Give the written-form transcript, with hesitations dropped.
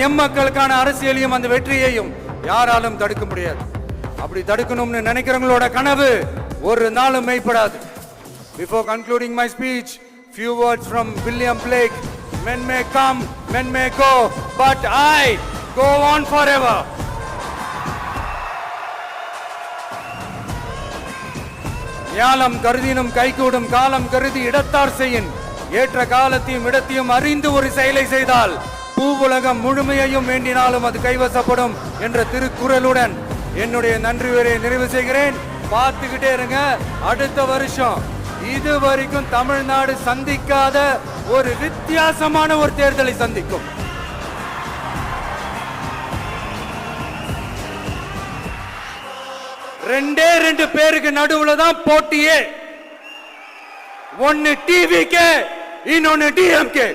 எம்மக்களுக்கான அரசியலையும் அந்த வெற்றியையும் யாராலும் தடுக்க முடியாது. அப்படி தடுக்கணும்னு நினைக்கிறவங்களோட கனவு ஒரு நாளும் மெய்ப்படாது. Before concluding my speech, few words from William Blake. Men may come, men may go, but I go on forever. ஞாலம் கருதினும் கைகூடும் காலம் கருதி இடத்தார் செய்யின். ஏற்ற காலத்தையும் இடத்தையும் அறிந்து ஒரு செயலை செய்தால் பூவுலகம் முழுமையையும் வேண்டினாலும் அது கைவசப்படும் என்ற திருக்குறளுடன் என்னுடைய நன்றி உரையை நிறைவு செய்கிறேன். பார்த்துக்கிட்டே இருங்க. அடுத்த வருஷம் இது வரைக்கும் தமிழ்நாடு சந்திக்காத ஒரு வித்தியாசமான ஒரு தேர்தலை சந்திக்கும். ரெண்டு பேருக்கு நடுவுல தான் போட்டியே. ஒன்னு டிவிகே, இன்னொன்னு டிஎம்கே.